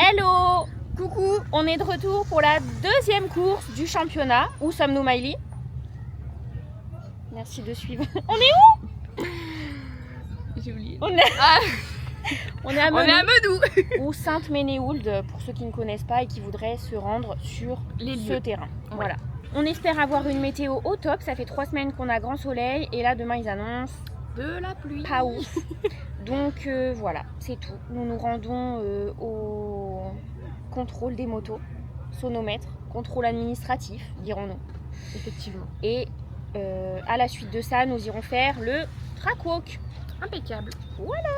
Hello! Coucou! On est de retour pour la deuxième course du championnat. Où sommes-nous, Maëlie? Merci de suivre. On est où? J'ai oublié. On est à Meudou ou Sainte-Ménéhould, pour ceux qui ne connaissent pas et qui voudraient se rendre sur ce terrain. Ouais. Voilà. On espère avoir une météo au top. Ça fait 3 semaines qu'on a grand soleil et là demain ils annoncent de la pluie. pas ouf. Donc voilà, c'est tout. Nous nous rendons au contrôle des motos, sonomètre, contrôle administratif, dirons-nous. Effectivement. Et à la suite de ça, nous irons faire le track walk. Impeccable. Voilà.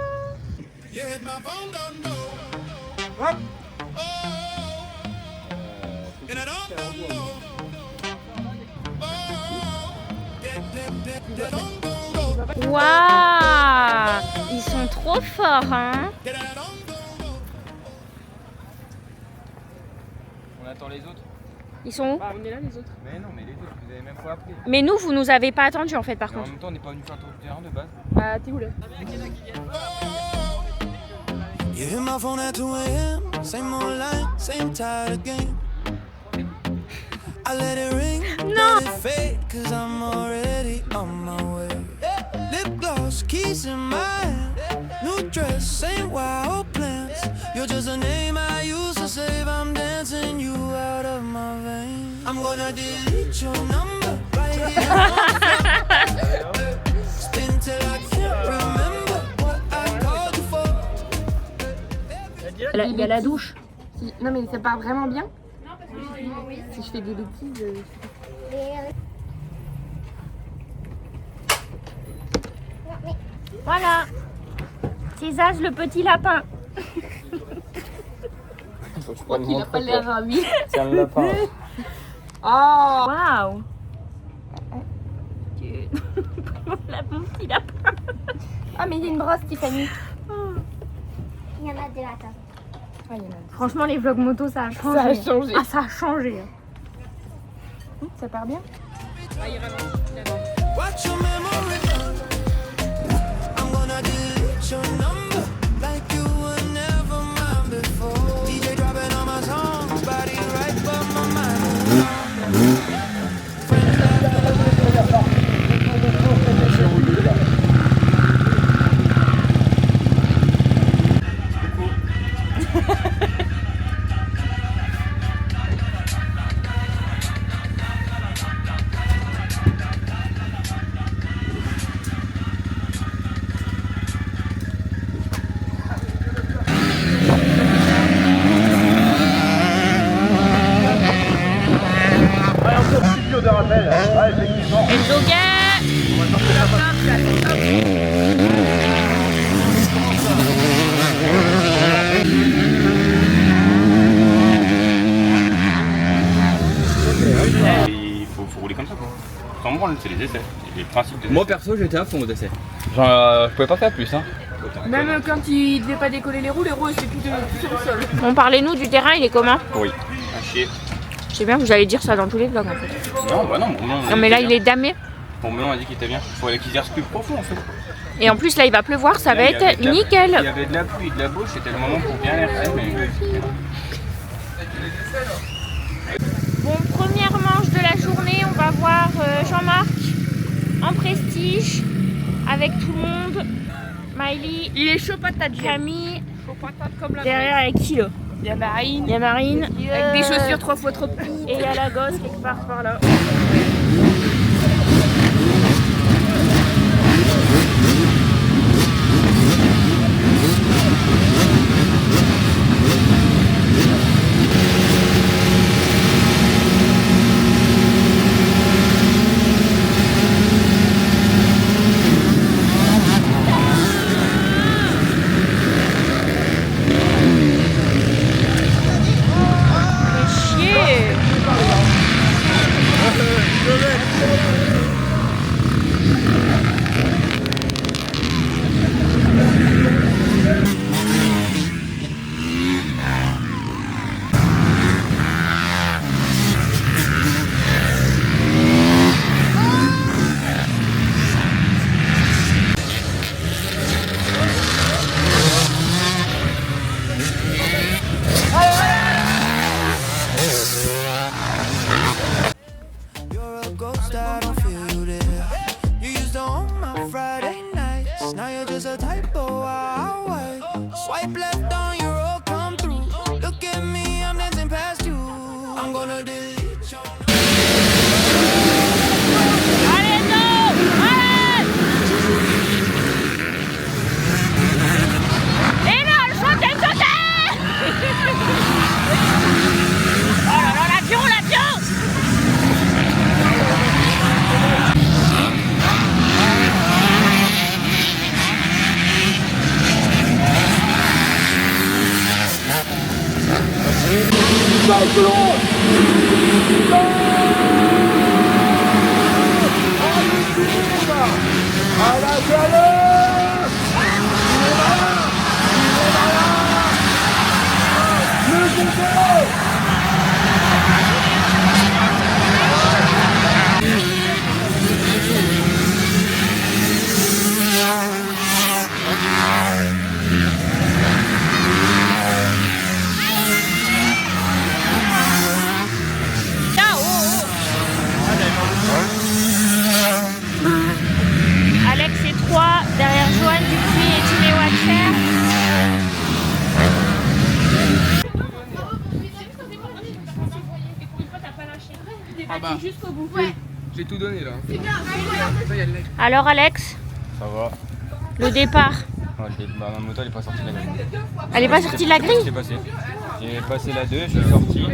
Waouh, ils sont trop forts, hein. On attend les autres. Ils sont où? On est là les autres. Mais non, mais les autres, vous avez même pas appris. Mais nous, vous nous avez pas attendus en fait, par Et en contre. même temps, on n'est pas venu faire tour du terrain de base. Bah t'es où là? You hit my phone at 2 a.m. Same old line, same tired game. I let it ring, No. let it fade, cause I'm already on my way. Lip gloss, keys in my hand. New dress, same wild plans. You're just a name I used to save. I'm dancing you out of my veins. I'm gonna delete your number right here. Spin till I can't remember what I called you for. Il y a la douche. Si... Non mais ça part vraiment bien. Si je fais des bêtises. Voilà. C'est Zaz, le petit lapin. Faut que je Oh, il a pas l'air ravi. C'est un lapin. Oh. Waouh. Mon petit lapin. Ah mais il y a une brosse Tiffany. Il y en a deux, attends. Ah, il y en a. Franchement, les vlogs moto, ça a changé. Ça a changé. Ah, ça a changé. Ça part bien. Watch your memory run. I'm gonna delete your number like you were never mine before. DJ dropping all my songs, body right, but my mind. Et le joguet. Il faut rouler comme ça quoi. Sans branle, c'est les essais. C'est le principe des Moi perso j'étais à fond aux essais. Genre, je pouvais pas faire plus hein. Même quand il devait pas décoller les roues c'est plus sur le sol. Bon, parlez-nous du terrain, il est comment? Oui. À chier. Je sais bien que vous allez dire ça dans tous les vlogs en fait. Non, bah non. Non, mais là, il est damé. Bon, mais on a dit qu'il était bien. Il faut aller qu'il exerce plus profond en fait. Et en plus, là, il va pleuvoir, ça va Là, il y avait être de la- nickel. Il y avait de la pluie, de la bouche, c'était le moment pour bien l'air. Bon, première manche de la journée, on va voir Jean-Marc en prestige avec tout le monde. Maëlie, Il est chaud patate. Camille, Chaud patate comme la derrière avec qui là? Il y a Marine. Il y a Marine. Avec des chaussures 3 fois trop petites. Et il y a la gosse quelque part par là. Fais chier. Alex est 3, derrière Johan Dupuis et Timéo Hatcher. Ah bah, j'ai tout donné là. Alors Alex, Ça va. le départ. Ma moto elle est pas sortie de la grille. Elle est pas sortie de la grille? Qu'est-ce qui s'est passé? J'ai passé la 2, je suis sorti.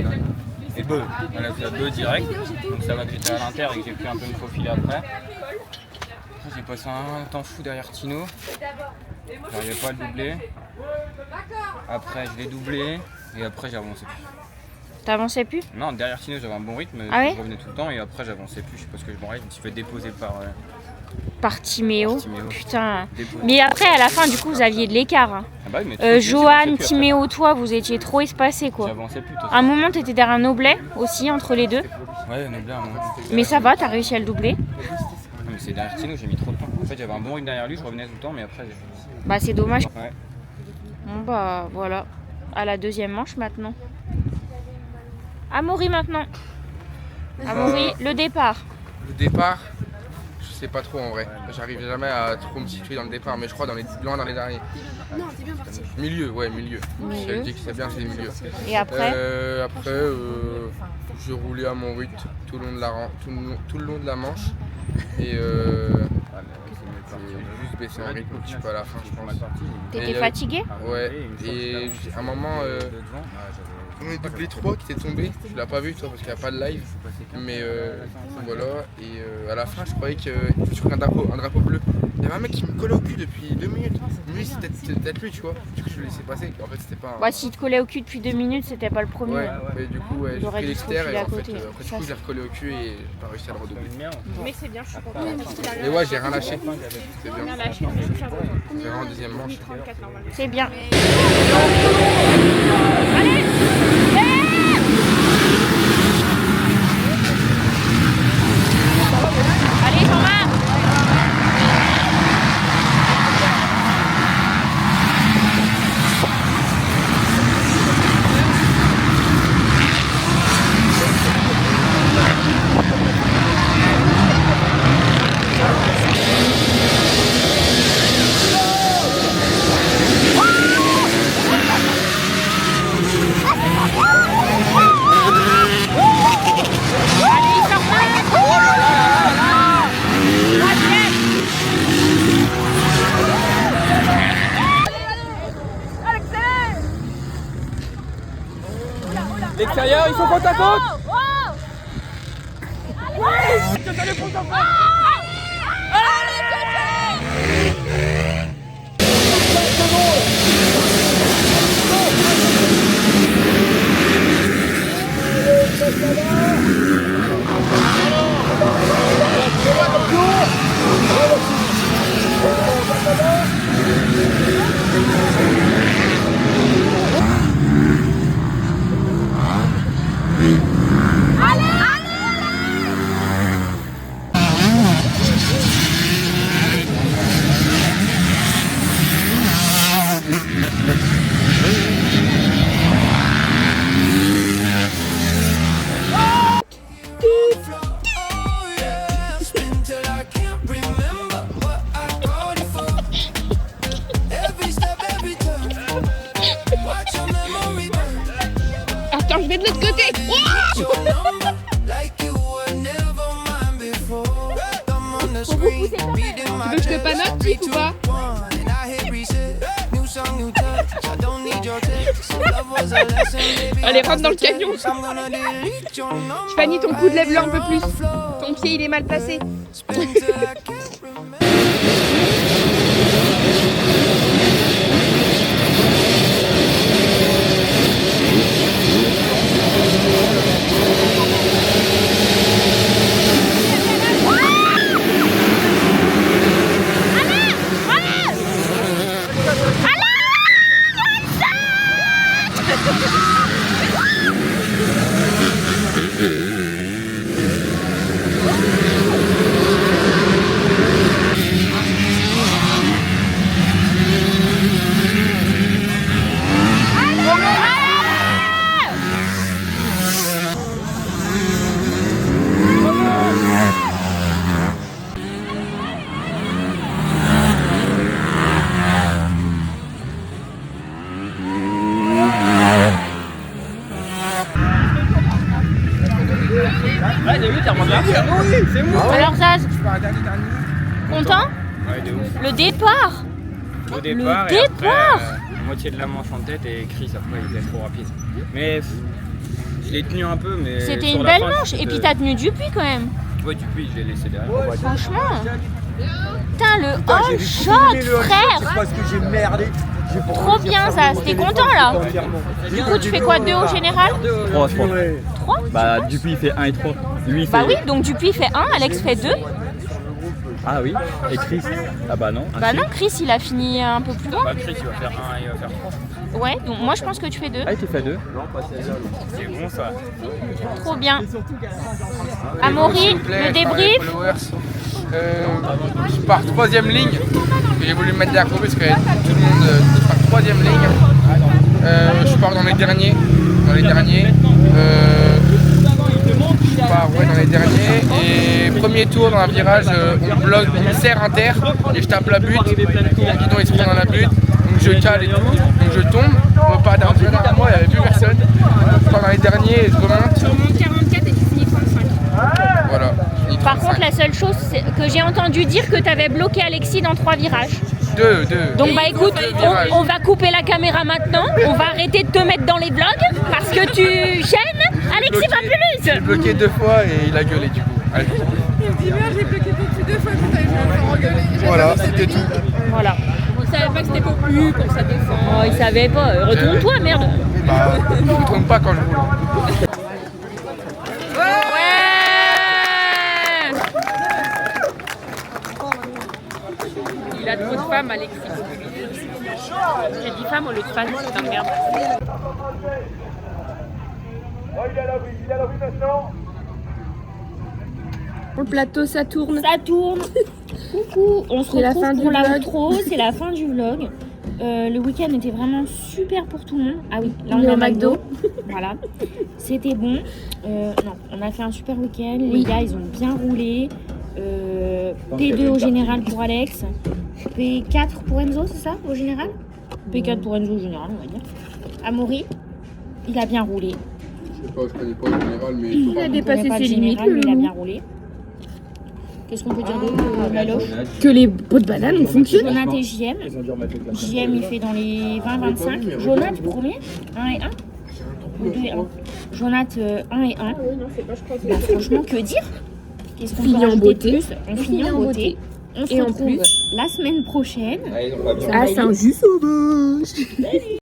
Et beuh, elle a fait la 2 direct. Donc ça va que j'étais à l'inter et que j'ai pris un peu de faufilé après. Après j'ai passé un temps fou derrière Tino. J'arrivais pas à le doubler. Après je l'ai doublé et après j'ai avancé plus. T'avançais plus? Non, derrière Tino j'avais un bon rythme, Ah ouais? je revenais tout le temps et après j'avançais plus. Je sais pas ce que je m'en je me suis fait déposer par Par Timéo. Timéo. Putain. Mais après, à la fin, du coup, vous aviez de l'écart. Hein. Ah bah oui, mais Johan, Timéo, toi, vous étiez trop espacés quoi. J'avançais plus. À un moment, t'étais derrière un Noblet aussi, entre les deux. Ouais, on est bien. Mais ça va, t'as réussi à le doubler. Mais c'est derrière Tino, j'ai mis trop de temps. En fait, j'avais un bon rythme derrière lui, je revenais tout le temps, mais après. Bah, c'est dommage. Ouais. Bon, bah, voilà. À la deuxième manche maintenant. Amaury maintenant. Amaury, le départ. Le départ, je sais pas trop en vrai. J'arrive jamais à trop me situer dans le départ, mais je crois loin dans les derniers. Non, t'es bien parti. Milieu, ouais, milieu. Si elle dit que c'est bien, c'est le milieu. Et après Je roulais à mon rythme tout le long de la manche. Et j'ai juste baissé en rythme un petit peu à la fin, je pense. T'étais fatigué? Ouais, et à un moment, on est doublé 3 qui était tombé, tu l'as pas vu toi parce qu'il n'y a pas de live, mais voilà, et à la fin je croyais que je pris un drapeau bleu. Il y avait un mec qui me collait au cul depuis 2 minutes, lui c'était peut-être lui tu vois, du coup je le laissais passer, en fait c'était pas un... Bah, s'il te collait au cul depuis 2 minutes, c'était pas le premier. Ouais, mais du coup ouais, j'ai J'aurais pris dû se l'extérieur et faufiler à en fait, côté. après du coup je l'ai recollé au cul et j'ai pas réussi à le redoubler. Mais c'est bien, je suis contente. Et ouais, j'ai rien lâché, c'est bien. On verra en deuxième manche. C'est bien. Allez, Jean-Marc! L'extérieur, ils sont côte à côte. Attends, je vais de l'autre côté. Tu veux que je te panote, Chic, ou pas? Allez, rentre dans le camion. Fanny, ton coude, lève-le un peu plus. Ton pied, il est mal placé. C'est moi. Alors Zaz, Je pars dernier. content? Ouais, de ouf. Le départ. Au départ, Le et départ. après, moitié de la manche en tête et Chris après il était trop rapide. Mais je l'ai tenu un peu, mais. C'était sur une la belle fin, manche. Et c'était- puis t'as tenu Dupuis quand même. Ouais, Dupuis, je l'ai laissé derrière. Franchement. Putain, le all shot, frère. Parce que j'ai merdé. Trop bien ça. T'es content là? Du coup, tu fais quoi, 2 au général? 3. 3? Bah, Dupuis il fait 1 et 3. Lui il fait. Bah oui, donc Dupuis fait 1, Alex fait 2. Ah oui. Et Chris. Ah bah non. Bah non, Chris il a fini un peu plus loin. Bah, Chris il va faire 1 et il va faire 3. Ouais, donc moi je pense que tu fais 2. Ah, il fait 2. C'est bon ça. Trop bien. Amaury, le débrief. Je pars 3ème ligne. J'ai voulu me mettre derrière parce que tout le monde part 3ème ligne. Je pars dans les derniers. Je pars dans les derniers. Et premier tour dans un virage, on bloque, on me serre inter et je tape la butte. Le guidon il se prend dans la butte. Donc je cale et tout. Donc je tombe. On repart derrière moi, il n'y avait plus personne. Je pars dans les derniers et je remonte. Tu remontes 44 et tu finis 35. Voilà. Par contre, la seule chose c'est que j'ai entendu dire que tu avais bloqué Alexis dans 3 virages. 2. Donc bah écoute, on va couper la caméra maintenant. On va arrêter de te mettre dans les vlogs parce que tu gênes. Alexis va J'ai plus. bloqué 2 fois et il a gueulé du coup. Allez. Il dit, j'ai bloqué depuis 2 fois, putain, je vais me faire engueuler. Voilà, c'était tout. Voilà. On savait pas que c'était pour lui, pour sa défense. Oh, il savait pas. Retourne-toi, merde. Bah, je ne me trompe pas quand je roule. Ouais. Il a trop de femmes, Alexis. J'ai dit femme au lieu de femme, putain de merde. Pour le plateau, ça tourne. Ça tourne. Coucou. On se C'est la retrouve fin pour du la vlog. outro. C'est la fin du vlog. Le week-end était vraiment super pour tout le monde. Ah oui, là On on est est au au McDo. McDo. Voilà. C'était bon. Non, on a fait un super week-end. Les Oui. gars, ils ont bien roulé. P2 au général pour Alex. P4 pour Enzo, c'est ça au général? P4 pour Enzo au général, on va dire. Amaury, il a bien roulé. Je sais pas, je connais pas le général, mais Il a On connaît dépassé pas le ses limites, général, le mais il a loup. bien roulé. Qu'est-ce qu'on peut dire d'autre Laloche? Que les pots de banane ont fonctionné. Jonathan et JM. JM il fait dans les 20-25. Jonathan premier, 1 et 1. Ou 2 et 1. Jonathan 1 et 1. Bah, franchement, que dire? Qu'est-ce qu'on peut Finit en rajouter de beauté. plus? On finit en beauté. On se Et en retrouve plus- la semaine prochaine. Ah, c'est un jus sauvage.